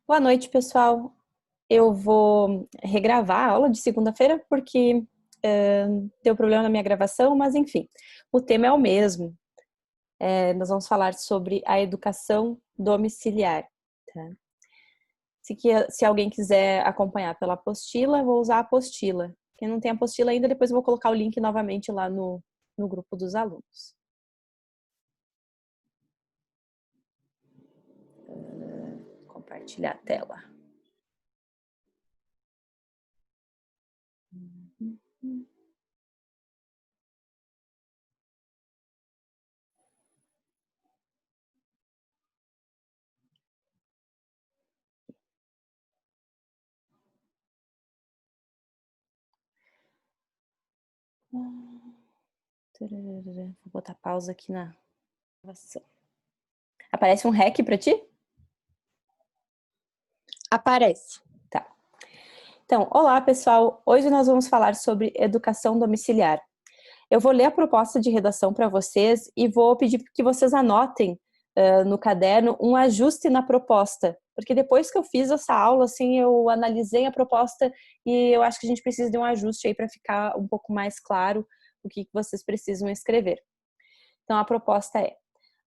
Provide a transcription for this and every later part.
Boa noite, pessoal. Eu vou regravar a aula de segunda-feira porque deu problema na minha gravação, mas enfim, o tema é o mesmo. Nós vamos falar sobre a educação domiciliar. Tá? Se alguém quiser acompanhar pela apostila, eu vou usar a apostila. Quem não tem apostila ainda, depois eu vou colocar o link novamente lá no grupo dos alunos. Compartilhar a tela. Vou botar pausa aqui na gravação. Aparece um REC para ti? Aparece. Tá. Então, olá pessoal, hoje nós vamos falar sobre educação domiciliar. Eu vou ler a proposta de redação para vocês e vou pedir que vocês anotem no caderno um ajuste na proposta, porque depois que eu fiz essa aula, assim, eu analisei a proposta e eu acho que a gente precisa de um ajuste aí para ficar um pouco mais claro o que vocês precisam escrever. Então, a proposta é: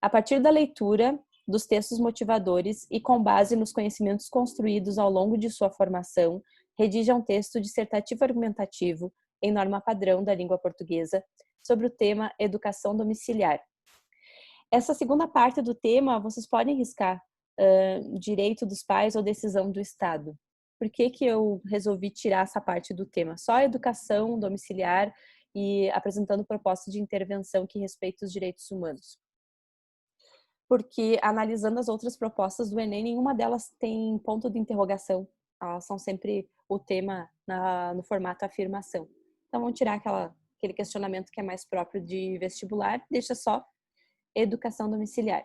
a partir da leitura dos textos motivadores e com base nos conhecimentos construídos ao longo de sua formação, redija um texto dissertativo argumentativo em norma padrão da língua portuguesa sobre o tema educação domiciliar. Essa segunda parte do tema, vocês podem riscar direito dos pais ou decisão do Estado. Por que eu resolvi tirar essa parte do tema? Só educação domiciliar e apresentando proposta de intervenção que respeita os direitos humanos. Porque analisando as outras propostas do Enem, nenhuma delas tem ponto de interrogação. Elas são sempre o tema no formato afirmação. Então vamos tirar aquele questionamento que é mais próprio de vestibular, deixa só educação domiciliar.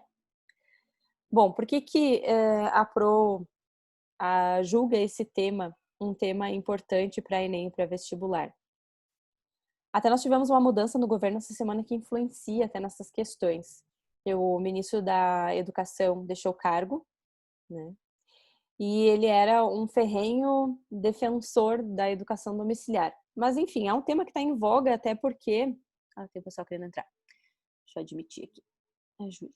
Bom, por que a PRO julga esse tema um tema importante para Enem e para vestibular? Até nós tivemos uma mudança no governo essa semana que influencia até nessas questões. O ministro da Educação deixou o cargo, né? E ele era um ferrenho defensor da educação domiciliar. Mas, enfim, é um tema que está em voga até porque... tem o pessoal querendo entrar. Deixa eu admitir aqui. A Júlia.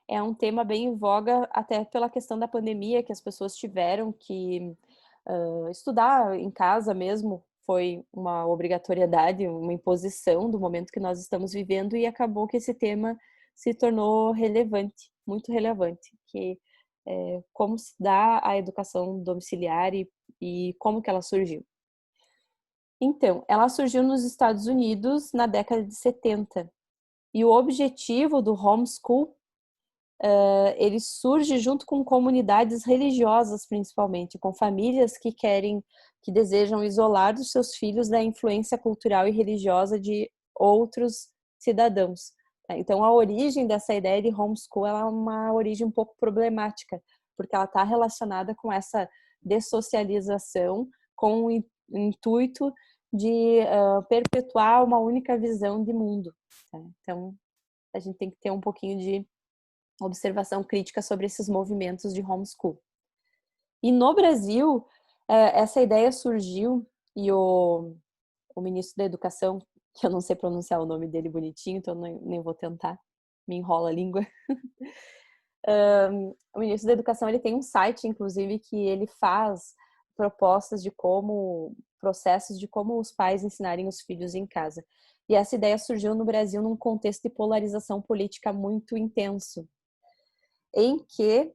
É um tema bem em voga até pela questão da pandemia, que as pessoas tiveram que estudar em casa mesmo, foi uma obrigatoriedade, uma imposição do momento que nós estamos vivendo, e acabou que esse tema se tornou relevante, muito relevante, que é como se dá a educação domiciliar e como que ela surgiu. Então, ela surgiu nos Estados Unidos na década de 70, e o objetivo do homeschool ele surge junto com comunidades religiosas, principalmente, com famílias que desejam isolar os seus filhos da influência cultural e religiosa de outros cidadãos. Então, a origem dessa ideia de homeschool ela é uma origem um pouco problemática, porque ela está relacionada com essa dessocialização, com o intuito de perpetuar uma única visão de mundo. Então, a gente tem que ter um pouquinho de observação crítica sobre esses movimentos de homeschool. E no Brasil, essa ideia surgiu e o ministro da Educação, que eu não sei pronunciar o nome dele bonitinho, então nem vou tentar, me enrola a língua. O ministro da Educação ele tem um site, inclusive, que ele faz propostas processos de como os pais ensinarem os filhos em casa. E essa ideia surgiu no Brasil num contexto de polarização política muito intenso, em que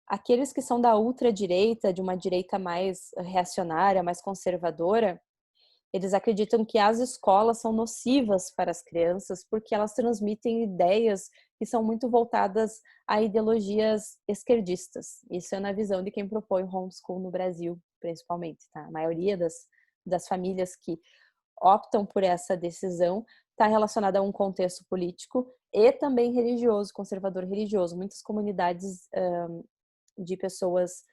aqueles que são da ultradireita, de uma direita mais reacionária, mais conservadora, eles acreditam que as escolas são nocivas para as crianças porque elas transmitem ideias que são muito voltadas a ideologias esquerdistas. Isso é na visão de quem propõe o homeschool no Brasil, principalmente. Tá? A maioria das famílias que optam por essa decisão está relacionada a um contexto político e também religioso, conservador religioso. Muitas comunidades de pessoas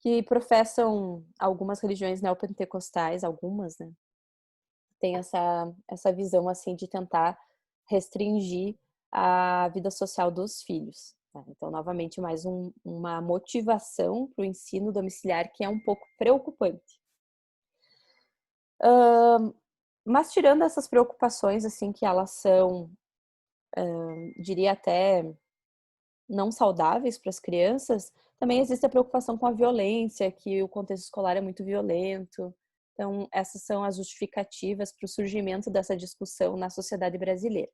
que professam algumas religiões neopentecostais, algumas, né, tem essa visão assim de tentar restringir a vida social dos filhos. Tá? Então, novamente, mais uma motivação para o ensino domiciliar que é um pouco preocupante. Mas tirando essas preocupações, assim, que elas são, diria até não saudáveis para as crianças, também existe a preocupação com a violência, que o contexto escolar é muito violento. Então, essas são as justificativas para o surgimento dessa discussão na sociedade brasileira.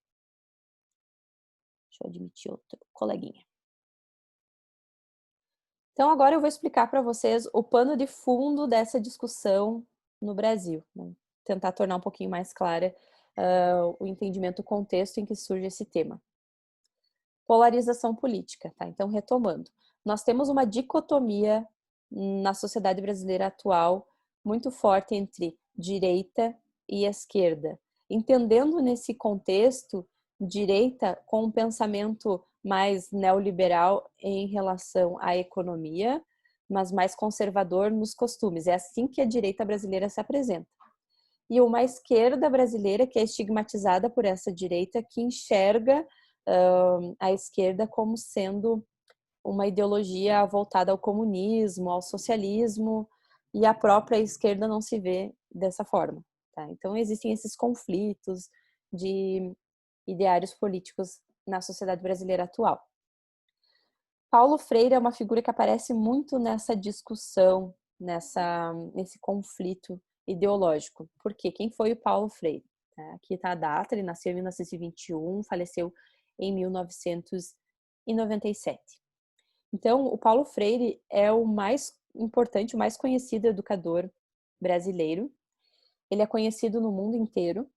Deixa eu admitir outro coleguinha. Então, agora eu vou explicar para vocês o pano de fundo dessa discussão no Brasil. Né? Tentar tornar um pouquinho mais clara o entendimento, o contexto em que surge esse tema. Polarização política, tá? Então, retomando. Nós temos uma dicotomia na sociedade brasileira atual muito forte entre direita e esquerda. Entendendo nesse contexto, direita com um pensamento mais neoliberal em relação à economia, mas mais conservador nos costumes. É assim que a direita brasileira se apresenta. E uma esquerda brasileira que é estigmatizada por essa direita, que enxerga a esquerda como sendo uma ideologia voltada ao comunismo, ao socialismo, e a própria esquerda não se vê dessa forma. Tá? Então, existem esses conflitos de ideários políticos na sociedade brasileira atual. Paulo Freire é uma figura que aparece muito nessa discussão, nesse conflito ideológico. Por quê? Quem foi o Paulo Freire? Aqui está a data, ele nasceu em 1921, faleceu em 1997. Então, o Paulo Freire é o mais importante, o mais conhecido educador brasileiro. Ele é conhecido no mundo inteiro.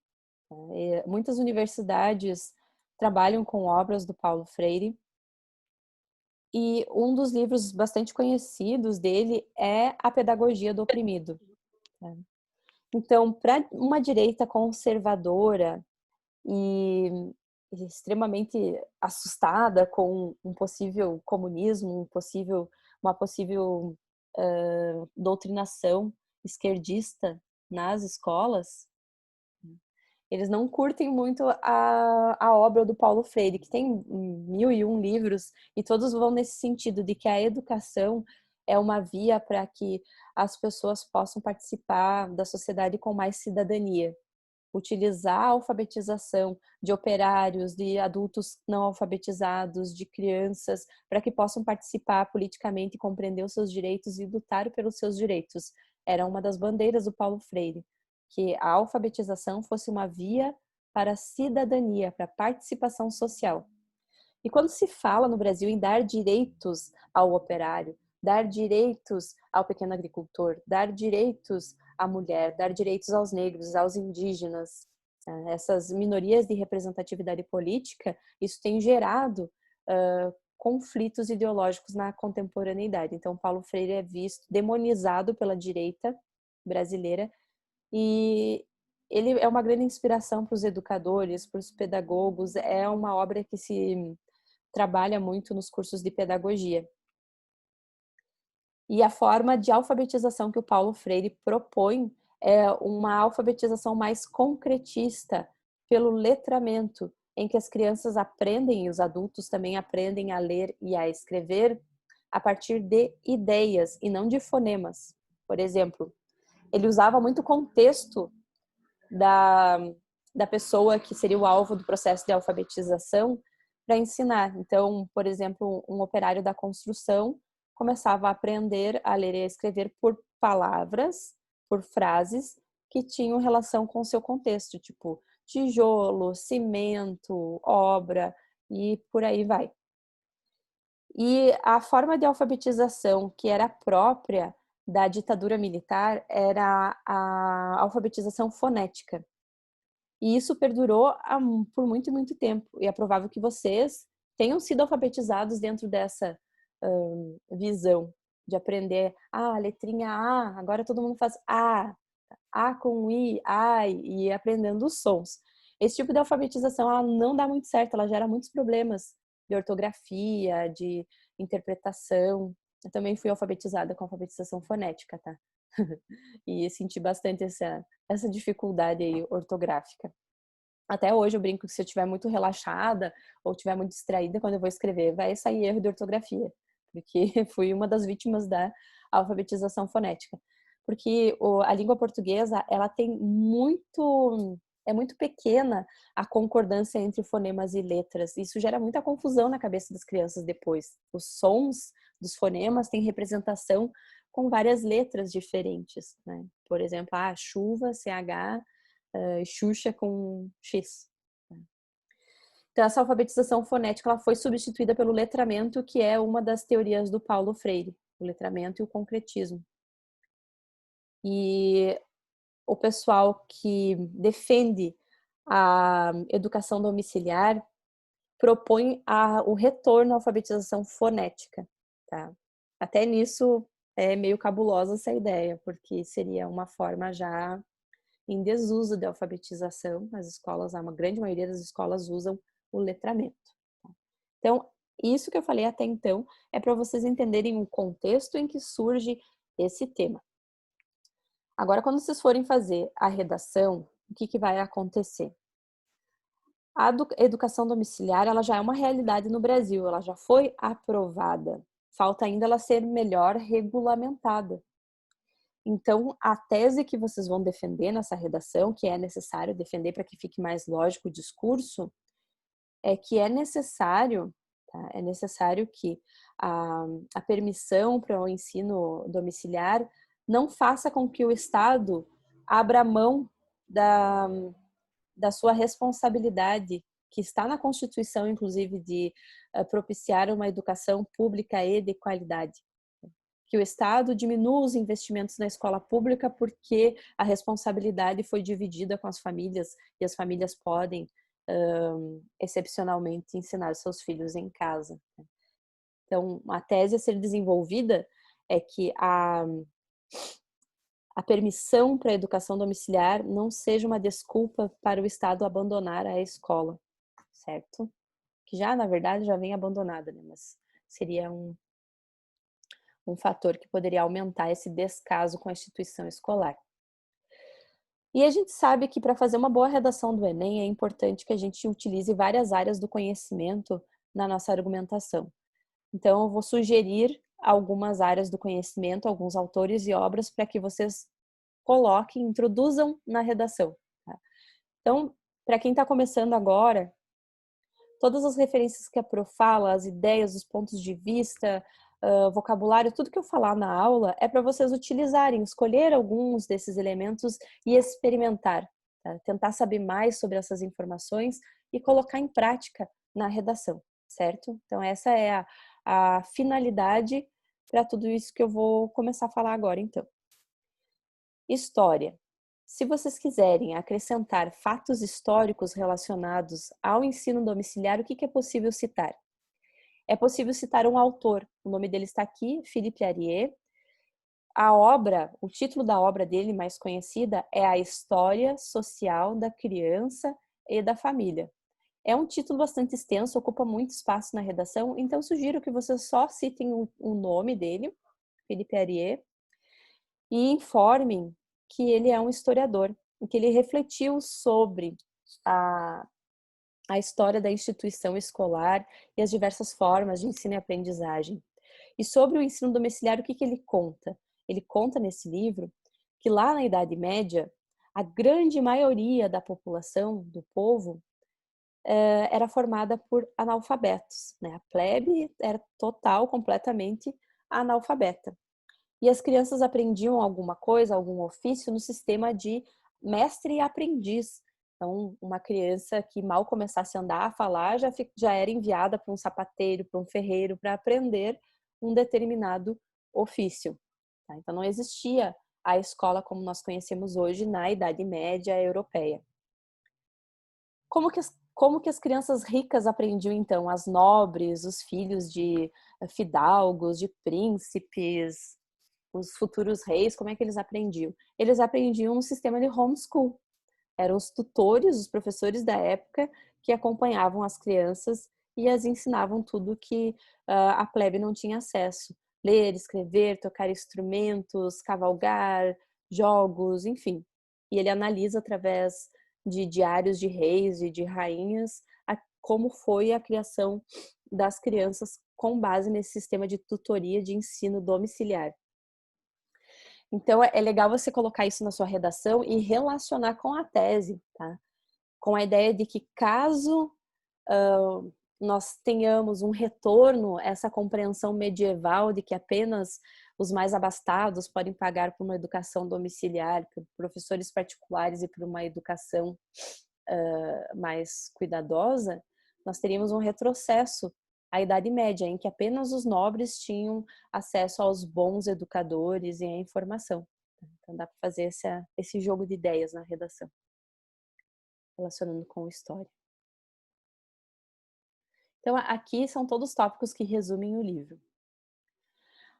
Muitas universidades trabalham com obras do Paulo Freire. E um dos livros bastante conhecidos dele é A Pedagogia do Oprimido. Então, para uma direita conservadora e extremamente assustada com um possível comunismo, uma possível doutrinação esquerdista nas escolas, eles não curtem muito a obra do Paulo Freire, que tem 1001 livros, e todos vão nesse sentido, de que a educação é uma via para que as pessoas possam participar da sociedade com mais cidadania. Utilizar a alfabetização de operários, de adultos não alfabetizados, de crianças, para que possam participar politicamente, compreender os seus direitos e lutar pelos seus direitos. Era uma das bandeiras do Paulo Freire, que a alfabetização fosse uma via para a cidadania, para a participação social. E quando se fala no Brasil em dar direitos ao operário, dar direitos ao pequeno agricultor, dar direitos à mulher, dar direitos aos negros, aos indígenas, essas minorias de representatividade política, isso tem gerado conflitos ideológicos na contemporaneidade. Então, Paulo Freire é visto, demonizado pela direita brasileira, e ele é uma grande inspiração para os educadores, para os pedagogos, é uma obra que se trabalha muito nos cursos de pedagogia. E a forma de alfabetização que o Paulo Freire propõe é uma alfabetização mais concretista, pelo letramento, em que as crianças aprendem e os adultos também aprendem a ler e a escrever a partir de ideias e não de fonemas. Por exemplo, ele usava muito o contexto da, da pessoa que seria o alvo do processo de alfabetização para ensinar. Então, por exemplo, um operário da construção começava a aprender a ler e a escrever por palavras, por frases que tinham relação com o seu contexto, tipo tijolo, cimento, obra e por aí vai. E a forma de alfabetização que era própria da ditadura militar era a alfabetização fonética. E isso perdurou por muito, muito tempo. E é provável que vocês tenham sido alfabetizados dentro dessa visão de aprender a letrinha A, agora todo mundo faz A com I, ai, e aprendendo os sons. Esse tipo de alfabetização ela não dá muito certo, ela gera muitos problemas de ortografia, de interpretação. Eu também fui alfabetizada com alfabetização fonética, tá? E senti bastante essa dificuldade aí ortográfica. Até hoje eu brinco que se eu estiver muito relaxada ou estiver muito distraída, quando eu vou escrever, vai sair erro de ortografia, porque fui uma das vítimas da alfabetização fonética. Porque a língua portuguesa, ela tem é muito pequena a concordância entre fonemas e letras. Isso gera muita confusão na cabeça das crianças depois. Os sons dos fonemas têm representação com várias letras diferentes, né? Por exemplo, chuva, CH, Xuxa com X. Então, essa alfabetização fonética ela foi substituída pelo letramento, que é uma das teorias do Paulo Freire, o letramento e o concretismo. E o pessoal que defende a educação domiciliar propõe o retorno à alfabetização fonética, tá? Até nisso é meio cabulosa essa ideia, porque seria uma forma já em desuso de alfabetização. As escolas, a grande maioria das escolas usam o letramento. Então, isso que eu falei até então é para vocês entenderem o contexto em que surge esse tema. Agora, quando vocês forem fazer a redação, o que vai acontecer? A educação domiciliar, ela já é uma realidade no Brasil, ela já foi aprovada. Falta ainda ela ser melhor regulamentada. Então, a tese que vocês vão defender nessa redação, que é necessário defender para que fique mais lógico o discurso, é que é necessário, tá? É necessário que a permissão para o ensino domiciliar não faça com que o Estado abra mão da sua responsabilidade, que está na Constituição, inclusive, de propiciar uma educação pública e de qualidade. Que o Estado diminua os investimentos na escola pública porque a responsabilidade foi dividida com as famílias e as famílias podem, excepcionalmente, ensinar seus filhos em casa. Então, a tese a ser desenvolvida é que a permissão para a educação domiciliar não seja uma desculpa para o Estado abandonar a escola, certo? Que já, na verdade, já vem abandonada, né? Mas seria um fator que poderia aumentar esse descaso com a instituição escolar. E a gente sabe que para fazer uma boa redação do Enem é importante que a gente utilize várias áreas do conhecimento na nossa argumentação. Então, eu vou sugerir algumas áreas do conhecimento, alguns autores e obras para que vocês coloquem, introduzam na redação. Tá? Então, para quem está começando agora, todas as referências que a Pro fala, as ideias, os pontos de vista, vocabulário, tudo que eu falar na aula é para vocês utilizarem, escolher alguns desses elementos e experimentar, tá? Tentar saber mais sobre essas informações e colocar em prática na redação, certo? Então essa é a finalidade para tudo isso que eu vou começar a falar agora, então. História. Se vocês quiserem acrescentar fatos históricos relacionados ao ensino domiciliar, o que é possível citar? É possível citar um autor, o nome dele está aqui, Philippe Arié. A obra, o título da obra dele mais conhecida é A História Social da Criança e da Família. É um título bastante extenso, ocupa muito espaço na redação, então sugiro que vocês só citem o nome dele, Philippe Arié, e informem que ele é um historiador, e que ele refletiu sobre a história da instituição escolar e as diversas formas de ensino e aprendizagem. E sobre o ensino domiciliar, o que ele conta? Ele conta nesse livro que lá na Idade Média, a grande maioria da população, do povo, era formada por analfabetos, né? A plebe era total, completamente analfabeta. E as crianças aprendiam alguma coisa, algum ofício no sistema de mestre e aprendiz. Então, uma criança que mal começasse a andar, a falar, já era enviada para um sapateiro, para um ferreiro, para aprender um determinado ofício. Tá? Então, não existia a escola como nós conhecemos hoje na Idade Média europeia. Como que as crianças ricas aprendiam, então? As nobres, os filhos de fidalgos, de príncipes, os futuros reis, como é que eles aprendiam? Eles aprendiam no sistema de homeschool. Eram os tutores, os professores da época que acompanhavam as crianças e as ensinavam tudo que a plebe não tinha acesso. Ler, escrever, tocar instrumentos, cavalgar, jogos, enfim. E ele analisa através de diários de reis e de rainhas, como foi a criação das crianças com base nesse sistema de tutoria de ensino domiciliar. Então, é legal você colocar isso na sua redação e relacionar com a tese, tá? Com a ideia de que caso nós tenhamos um retorno, essa compreensão medieval de que apenas os mais abastados podem pagar por uma educação domiciliar, por professores particulares e por uma educação mais cuidadosa, nós teríamos um retrocesso à Idade Média, em que apenas os nobres tinham acesso aos bons educadores e à informação. Então dá para fazer esse jogo de ideias na redação, relacionando com história. Então aqui são todos os tópicos que resumem o livro.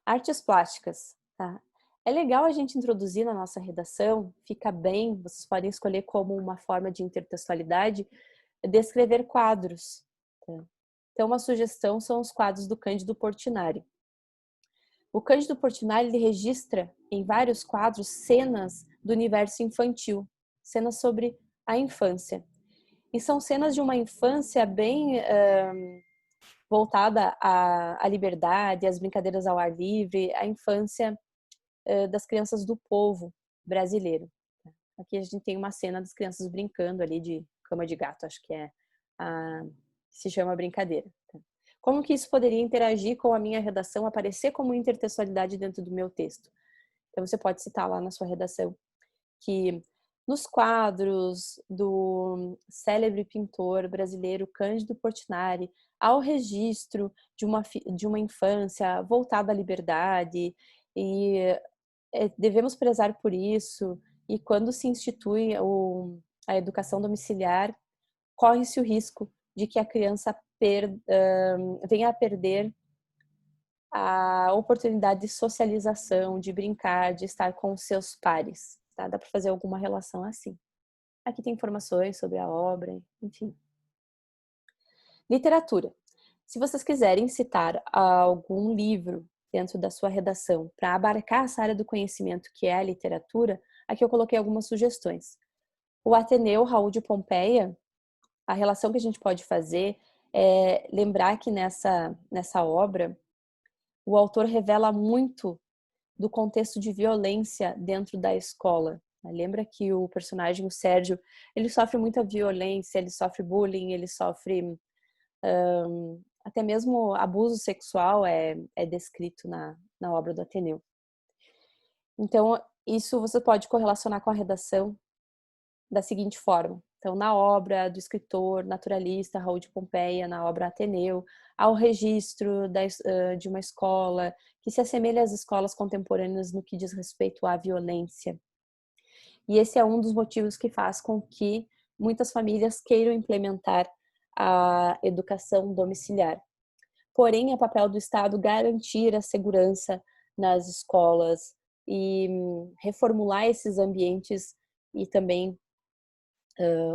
Artes plásticas, tá? É legal a gente introduzir na nossa redação, fica bem, vocês podem escolher como uma forma de intertextualidade, descrever quadros. Tá? Então, uma sugestão são os quadros do Cândido Portinari. O Cândido Portinari ele registra em vários quadros cenas do universo infantil, cenas sobre a infância. E são cenas de uma infância bem voltada à liberdade, às brincadeiras ao ar livre, à infância das crianças do povo brasileiro. Aqui a gente tem uma cena das crianças brincando ali de cama de gato, acho que se chama brincadeira. Como que isso poderia interagir com a minha redação, aparecer como intertextualidade dentro do meu texto? Então você pode citar lá na sua redação que nos quadros do célebre pintor brasileiro Cândido Portinari, há o registro de uma infância voltada à liberdade e devemos prezar por isso, e quando se institui a educação domiciliar, corre-se o risco de que a criança venha a perder a oportunidade de socialização, de brincar, de estar com os seus pares. Tá? Dá para fazer alguma relação assim. Aqui tem informações sobre a obra, enfim. Literatura. Se vocês quiserem citar algum livro dentro da sua redação para abarcar essa área do conhecimento que é a literatura, aqui eu coloquei algumas sugestões. O Ateneu Raul de Pompeia, a relação que a gente pode fazer é lembrar que nessa obra o autor revela muito do contexto de violência dentro da escola. Lembra que o personagem, o Sérgio, ele sofre muita violência, ele sofre bullying, ele sofre até mesmo abuso sexual é descrito na obra do Ateneu. Então, isso você pode correlacionar com a redação da seguinte forma. Então, na obra do escritor naturalista Raul de Pompeia, na obra Ateneu, há o registro de uma escola que se assemelha às escolas contemporâneas no que diz respeito à violência. E esse é um dos motivos que faz com que muitas famílias queiram implementar a educação domiciliar. Porém, é papel do Estado garantir a segurança nas escolas e reformular esses ambientes e também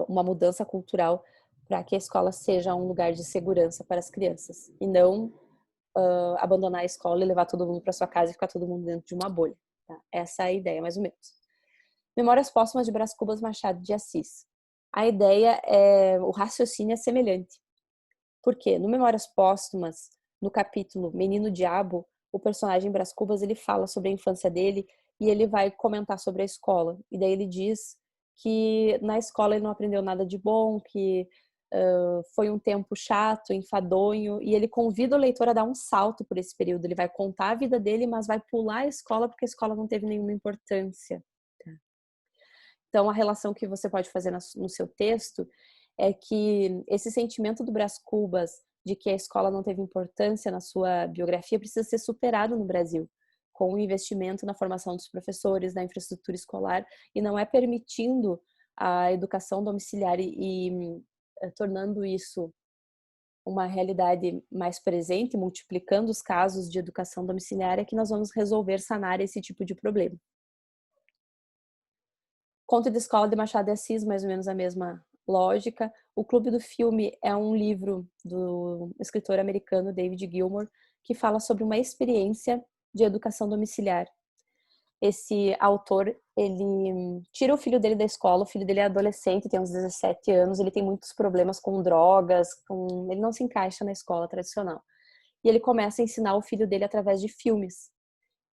uma mudança cultural para que a escola seja um lugar de segurança para as crianças e não abandonar a escola e levar todo mundo para sua casa e ficar todo mundo dentro de uma bolha. Tá? Essa é a ideia, mais ou menos. Memórias Póstumas de Brás Cubas Machado de Assis. A ideia o raciocínio é semelhante. Por quê? No Memórias Póstumas, no capítulo Menino Diabo, o personagem Brás Cubas ele fala sobre a infância dele e ele vai comentar sobre a escola. E daí ele diz que na escola ele não aprendeu nada de bom, que foi um tempo chato, enfadonho, e ele convida o leitor a dar um salto por esse período. Ele vai contar a vida dele, mas vai pular a escola porque a escola não teve nenhuma importância. Então, a relação que você pode fazer no seu texto é que esse sentimento do Brás Cubas de que a escola não teve importância na sua biografia precisa ser superado no Brasil, com o investimento na formação dos professores, na infraestrutura escolar, e não é permitindo a educação domiciliar e tornando isso uma realidade mais presente, multiplicando os casos de educação domiciliar, que nós vamos resolver, sanar esse tipo de problema. Conto de Escola de Machado de Assis, mais ou menos a mesma lógica. O Clube do Filme é um livro do escritor americano David Gilmour, que fala sobre uma experiência de educação domiciliar. esse autor, ele tira o filho dele da escola, o filho dele é adolescente, tem uns 17 anos, ele tem muitos problemas com drogas, ele não se encaixa na escola tradicional. E ele começa a ensinar o filho dele através de filmes.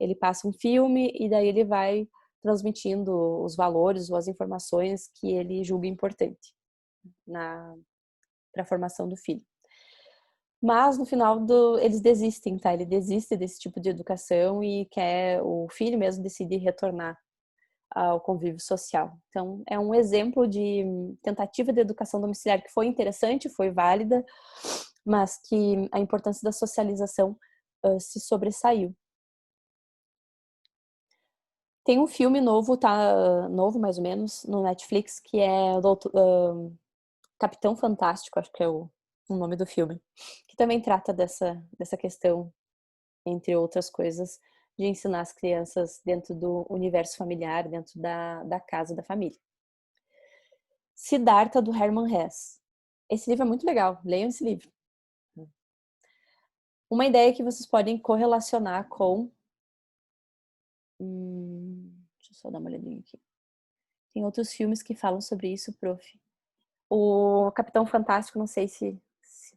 Ele passa um filme e daí ele vai transmitindo os valores ou as informações que ele julga importante para a formação do filho. Mas no final eles desistem, tá? Ele desiste desse tipo de educação e o filho mesmo decide retornar ao convívio social. Então, é um exemplo de tentativa de educação domiciliar que foi interessante, foi válida, mas que a importância da socialização se sobressaiu. Tem um filme novo, tá? Novo mais ou menos, no Netflix, que é o Capitão Fantástico, acho que é o nome do filme, que também trata dessa questão, entre outras coisas, de ensinar as crianças dentro do universo familiar, dentro da casa da família. Siddhartha, do Hermann Hesse. Esse livro é muito legal, leiam esse livro. Uma ideia que vocês podem correlacionar com... deixa eu só dar uma olhadinha aqui. Tem outros filmes que falam sobre isso, prof. O Capitão Fantástico, não sei se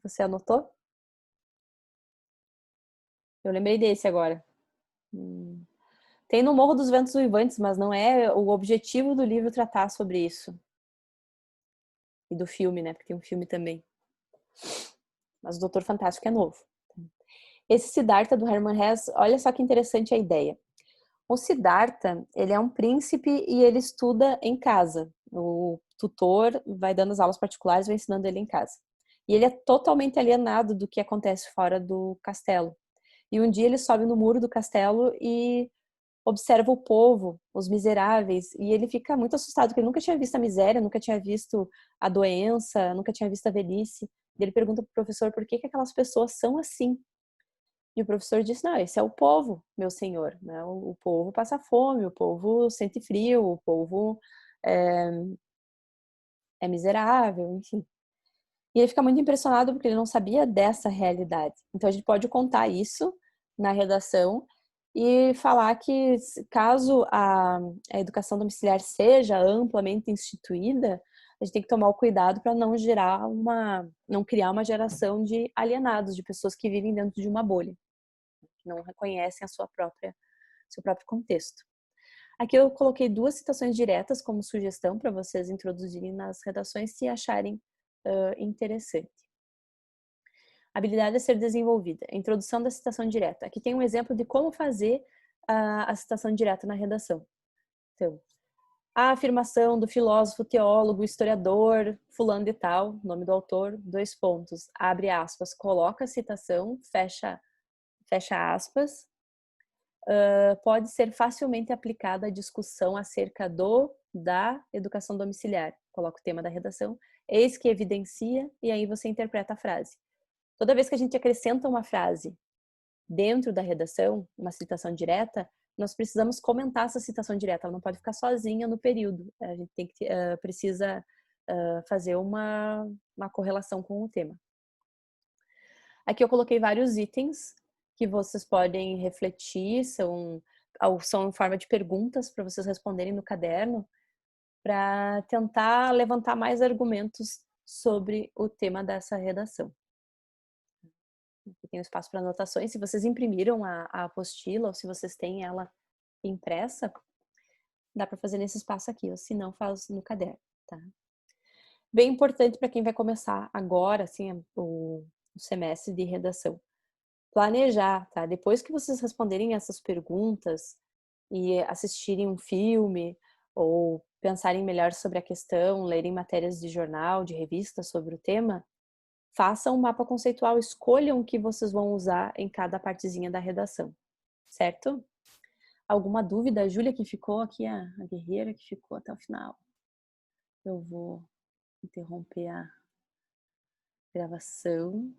você anotou. Eu lembrei desse agora. Tem no Morro dos Ventos Uivantes, mas não é o objetivo do livro tratar sobre isso. E do filme, né? Porque tem um filme também. Mas o Doutor Fantástico é novo. Esse Siddhartha do Hermann Hesse, olha só que interessante a ideia. O Siddhartha, ele é um príncipe e ele estuda em casa. O tutor vai dando as aulas particulares, vai ensinando ele em casa. E ele é totalmente alienado do que acontece fora do castelo. E um dia ele sobe no muro do castelo e observa o povo, os miseráveis, e ele fica muito assustado, porque ele nunca tinha visto a miséria, nunca tinha visto a doença, nunca tinha visto a velhice. E ele pergunta para o professor por que aquelas pessoas são assim. E o professor disse, não, esse é o povo, meu senhor. Né? O povo passa fome, o povo sente frio, o povo é miserável, enfim. E ele fica muito impressionado porque ele não sabia dessa realidade. Então a gente pode contar isso na redação e falar que caso a educação domiciliar seja amplamente instituída, a gente tem que tomar o cuidado para não criar uma geração de alienados, de pessoas que vivem dentro de uma bolha, que não reconhecem seu próprio contexto. Aqui eu coloquei 2 citações diretas como sugestão para vocês introduzirem nas redações se acharem interessante. Habilidade a ser desenvolvida. Introdução da citação direta. Aqui tem um exemplo de como fazer a citação direta na redação. Então, a afirmação do filósofo, teólogo, historiador, fulano de tal, nome do autor, 2 pontos, abre aspas, coloca a citação, fecha aspas, pode ser facilmente aplicada à discussão acerca da educação domiciliar. Coloca o tema da redação, eis que evidencia, e aí você interpreta a frase. Toda vez que a gente acrescenta uma frase dentro da redação, uma citação direta, nós precisamos comentar essa citação direta, ela não pode ficar sozinha no período, a gente precisa fazer uma correlação com o tema. Aqui eu coloquei vários itens que vocês podem refletir, são em forma de perguntas para vocês responderem no caderno, para tentar levantar mais argumentos sobre o tema dessa redação. Aqui tem um espaço para anotações. Se vocês imprimiram a apostila ou se vocês têm ela impressa, dá para fazer nesse espaço aqui, ou se não, faz no caderno, tá? Bem importante para quem vai começar agora, assim, o semestre de redação. Planejar, tá? Depois que vocês responderem essas perguntas e assistirem um filme ou pensarem melhor sobre a questão, lerem matérias de jornal, de revista sobre o tema, façam um mapa conceitual, escolham o que vocês vão usar em cada partezinha da redação, certo? Alguma dúvida? A Júlia que ficou aqui, a guerreira que ficou até o final. Eu vou interromper a gravação.